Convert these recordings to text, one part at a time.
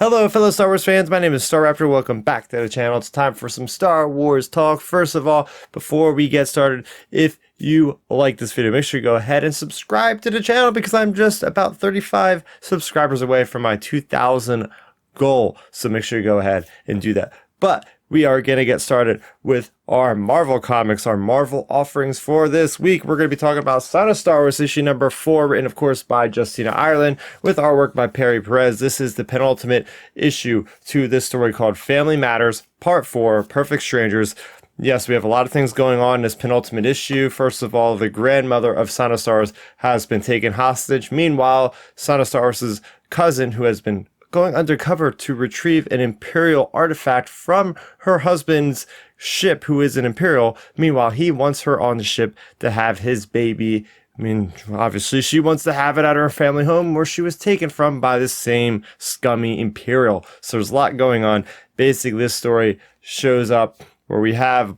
Hello, fellow Star Wars fans. My name is Star Raptor. Welcome back to the channel. It's time for some Star Wars talk. First of all, before we get started, if you like this video, make sure you go ahead and subscribe to the channel because I'm just about 35 subscribers away from my 2,000 goal. So make sure you go ahead and do that. But we are going to get started with our Marvel comics, our Marvel offerings for this week. We're going to be talking about Son of Star Wars issue number 4, written, of course, by Justina Ireland, with artwork by Perry Perez. This is the penultimate issue to this story called Family Matters, Part 4, Perfect Strangers. Yes, we have a lot of things going on in this penultimate issue. First of all, the grandmother of Son of Star Wars has been taken hostage. Meanwhile, Son of Star Wars' cousin, who has been going undercover to retrieve an Imperial artifact from her husband's ship, who is an Imperial. Meanwhile, he wants her on the ship to have his baby. I mean, obviously, she wants to have it at her family home where she was taken from by the same scummy Imperial. So there's a lot going on. Basically, this story shows up where we have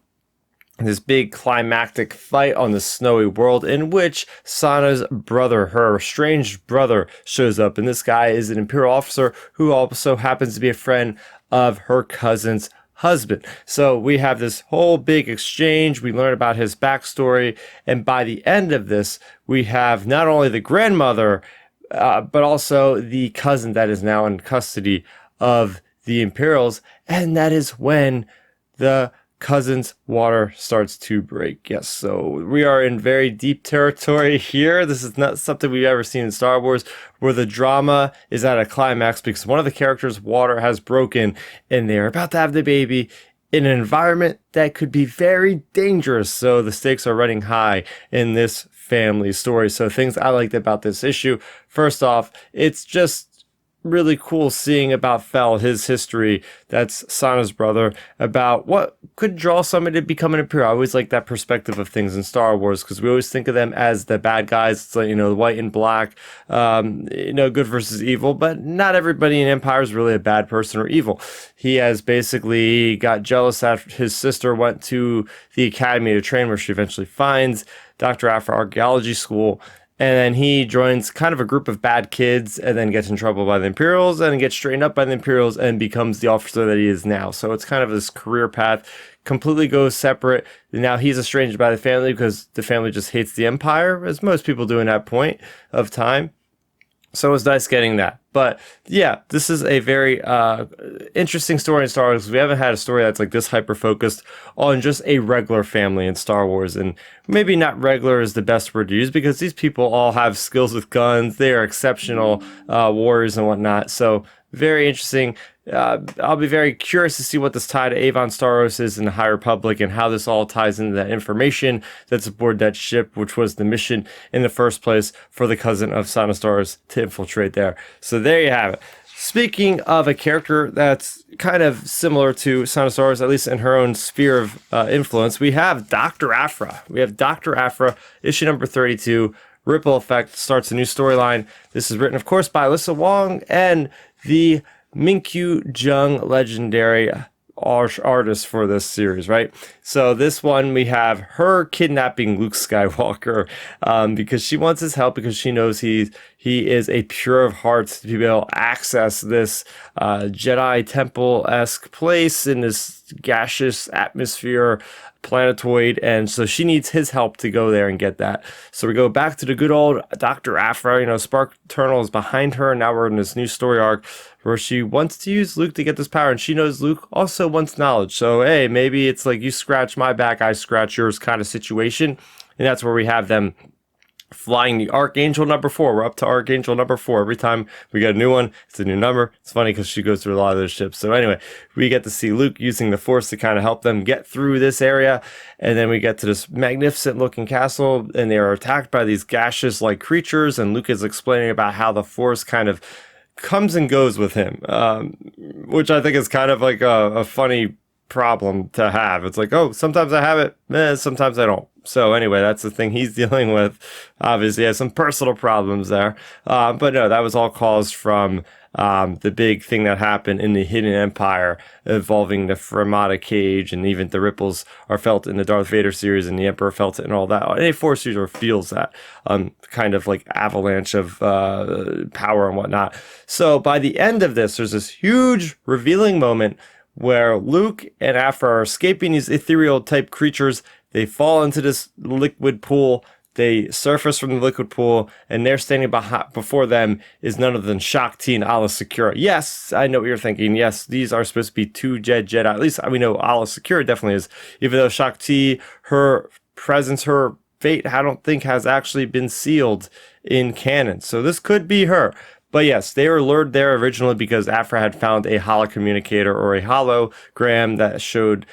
this big climactic fight on the snowy world in which Sana's brother, her estranged brother, shows up. And this guy is an Imperial officer who also happens to be a friend of her cousin's husband. So we have this whole big exchange. We learn about his backstory. And by the end of this, we have not only the grandmother, but also the cousin that is now in custody of the Imperials. And that is when the cousin's water starts to break. Yes, so we are in very deep territory here. This is not something we've ever seen in Star Wars, where the drama is at a climax because one of the characters' water has broken and they're about to have the baby in an environment that could be very dangerous. So the stakes are running high in this family story. So things I liked about this issue, first off, it's just really cool seeing about Fel, his history, that's Sana's brother, about what could draw somebody to become an Imperial. I always like that perspective of things in Star Wars because we always think of them as the bad guys. It's like, the white and black, good versus evil, but not everybody in Empire is really a bad person or evil. He has basically got jealous after his sister went to the academy to train, where she eventually finds Dr. Aphra Archaeology School. And then he joins kind of a group of bad kids and then gets in trouble by the Imperials and gets straightened up by the Imperials and becomes the officer that he is now. So it's kind of this career path, completely goes separate. Now he's estranged by the family because the family just hates the Empire, as most people do in that point of time. So it was nice getting that. But yeah, this is a very interesting story in Star Wars. We haven't had a story that's like this hyper-focused on just a regular family in Star Wars. And maybe not regular is the best word to use because these people all have skills with guns. They are exceptional warriors and whatnot. So very interesting. I'll be very curious to see what this tie to Avon Starros is in the High Republic and how this all ties into that information that's aboard that ship, which was the mission in the first place for the cousin of Son of Starros to infiltrate there. So there you have it. Speaking of a character that's kind of similar to Son of Starros, at least in her own sphere of influence, we have Dr. Aphra. We have Dr. Aphra, issue number 32. Ripple Effect starts a new storyline. This is written, of course, by Alyssa Wong and the Minkyu Jung legendary artist for this series, right? So this one, we have her kidnapping Luke Skywalker because she wants his help because she knows he is a pure of heart to be able to access this Jedi Temple-esque place in this gaseous atmosphere planetoid, and so she needs his help to go there and get that. So we go back to the good old Dr. Aphra. Spark Eternal is behind her, and now we're in this new story arc where she wants to use Luke to get this power, and she knows Luke also wants knowledge. So hey, maybe it's like you scratch my back, I scratch yours kind of situation, and that's where we have them flying the Archangel number 4. We're up to Archangel number 4. Every time we get a new one, it's a new number. It's funny because she goes through a lot of those ships. So anyway, we get to see Luke using the Force to kind of help them get through this area. And then we get to this magnificent looking castle, and they are attacked by these gaseous like creatures. And Luke is explaining about how the Force kind of comes and goes with him, which I think is kind of like a funny problem to have. It's like, oh, sometimes I have it, sometimes I don't. So anyway, that's the thing he's dealing with. Obviously, he has some personal problems there. But no, that was all caused from the big thing that happened in the Hidden Empire involving the Fermata Cage, and even the ripples are felt in the Darth Vader series, and the Emperor felt it and all that. Any Force user feels that kind of like avalanche of power and whatnot. So by the end of this, there's this huge revealing moment where Luke and Aphra are escaping these ethereal type creatures. They fall into this liquid pool. They surface from the liquid pool, and they're standing before them is none other than Shaak Ti and Aayla Secura. Yes, I know what you're thinking. Yes, these are supposed to be two Jedi. At least we know Aayla Secura definitely is. Even though Shaak Ti, her presence, her fate, I don't think has actually been sealed in canon. So this could be her. But yes, they were lured there originally because Aphra had found a holocommunicator or a hologram that showed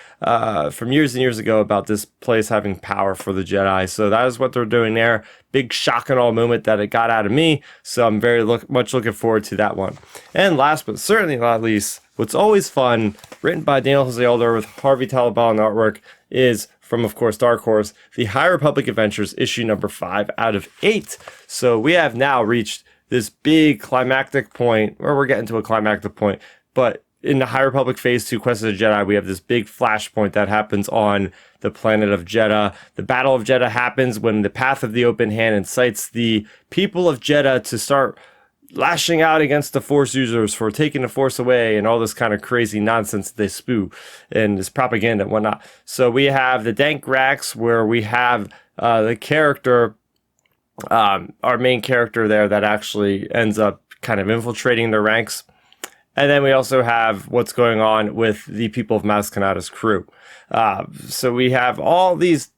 from years and years ago about this place having power for the Jedi. So that is what they're doing there. Big shock and all moment that it got out of me. So I'm very much looking forward to that one. And last but certainly not least, what's always fun, written by Daniel Jose Older with Harvey Talabal on artwork, is from, of course, Dark Horse, The High Republic Adventures, issue number 5 out of 8. So we have now reached this big climactic point, or we're getting to a climactic point, but in the High Republic Phase 2 Quest of the Jedi, we have this big flashpoint that happens on the planet of Jedha. The Battle of Jedha happens when the Path of the Open Hand incites the people of Jedha to start lashing out against the Force users for taking the Force away and all this kind of crazy nonsense they spew and this propaganda and whatnot. So we have the Dank Racks, where we have the character, our main character there, that actually ends up kind of infiltrating the ranks. And then we also have what's going on with the people of Maz Kanata's crew. So we have these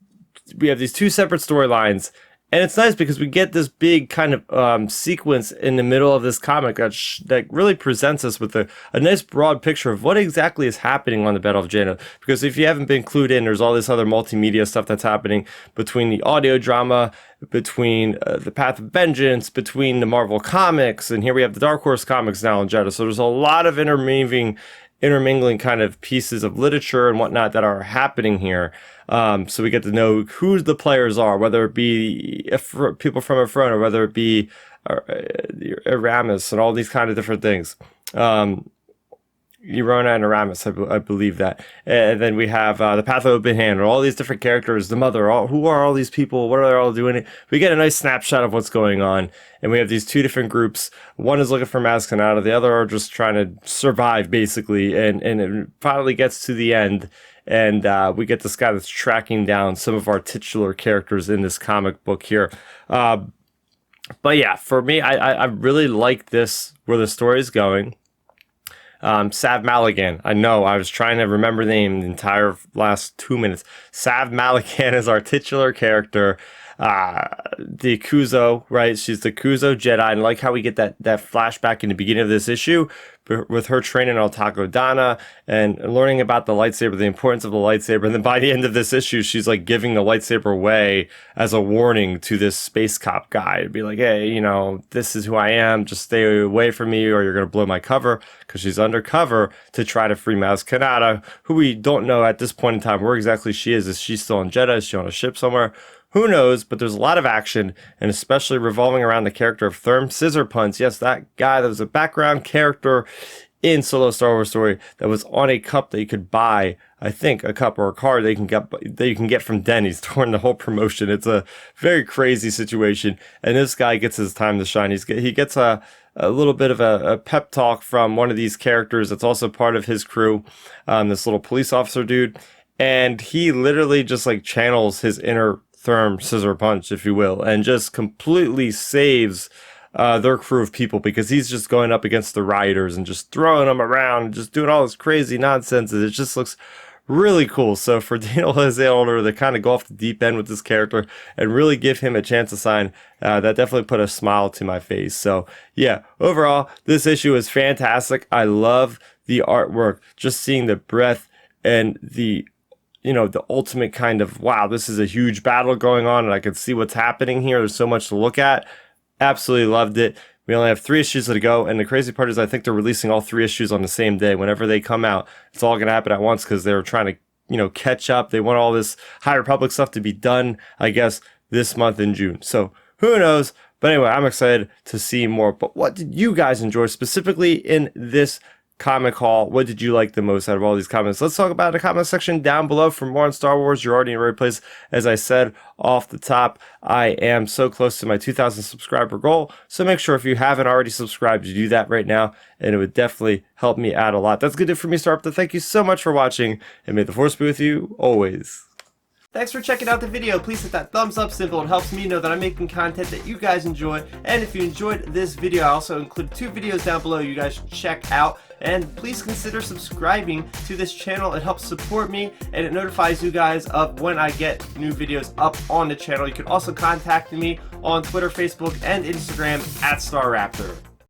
two separate storylines. And it's nice because we get this big kind of sequence in the middle of this comic that really presents us with a nice broad picture of what exactly is happening on the Battle of Jedha. Because if you haven't been clued in, there's all this other multimedia stuff that's happening between the audio drama, between the Path of Vengeance, between the Marvel comics, and here we have the Dark Horse comics now in Jedha. So there's a lot of intermingling kind of pieces of literature and whatnot that are happening here. So we get to know who the players are, whether it be people from a front or whether it be Aramis and all these kind of different things. Eurona and Aramis, I believe that. And then we have the Path of Open Hand, and all these different characters, the Mother, who are all these people, what are they all doing? We get a nice snapshot of what's going on, and we have these two different groups. One is looking for Maz Kanata, the other are just trying to survive, basically, and it finally gets to the end, and we get this guy that's tracking down some of our titular characters in this comic book here. But yeah, for me, I really like this, where the story is going. Sav Malagan. I know, I was trying to remember the name the entire last 2 minutes. Sav Malagan is our titular character. The Kuzo, right? She's the Kuzo Jedi. And I like how we get that flashback in the beginning of this issue with her training on Takodana and learning about the lightsaber, the importance of the lightsaber. And then by the end of this issue, she's like giving the lightsaber away as a warning to this space cop guy to be like, hey, this is who I am. Just stay away from me or you're going to blow my cover, because she's undercover to try to free Maz Kanata, who we don't know at this point in time where exactly she is. Is she still in Jedha? Is she on a ship somewhere? Who knows, but there's a lot of action, and especially revolving around the character of Therm Scissorpunch. Yes, that guy that was a background character in Solo Star Wars Story that was on a cup that you could buy. I think a cup or a card that you can get from Denny's during the whole promotion. It's a very crazy situation, and this guy gets his time to shine. He gets a little bit of a pep talk from one of these characters that's also part of his crew, this little police officer dude, and he literally just like channels his inner Therm Scissorpunch, if you will, and just completely saves their crew of people, because he's just going up against the rioters and just throwing them around and just doing all this crazy nonsense. It just looks really cool. So for Daniel Jose Older to kind of go off the deep end with this character and really give him a chance to sign, that definitely put a smile to my face. So yeah, overall, this issue is fantastic. I love the artwork, just seeing the breadth and the ultimate kind of, wow, this is a huge battle going on and I can see what's happening here. There's so much to look at. Absolutely loved it. We only have 3 issues to go, and the crazy part is I think they're releasing all 3 issues on the same day. Whenever they come out, it's all going to happen at once because they're trying to, catch up. They want all this High Republic stuff to be done, I guess, this month in June. So Who knows? But anyway, I'm excited to see more. But what did you guys enjoy specifically in this comic haul? What did you like the most out of all these comments? Let's talk about it in the comment section down below. For more on Star Wars, you're already in the right place. As I said off the top, I am so close to my 2,000 subscriber goal. So make sure if you haven't already subscribed, you do that right now. And it would definitely help me out a lot. That's good for me, Star Up. Thank you so much for watching. And may the Force be with you always. Thanks for checking out the video. Please hit that thumbs up symbol. It helps me know that I'm making content that you guys enjoy. And if you enjoyed this video, I also include 2 videos down below you guys should check out. And please consider subscribing to this channel. It helps support me and it notifies you guys of when I get new videos up on the channel. You can also contact me on Twitter, Facebook, and Instagram @StarRaptor.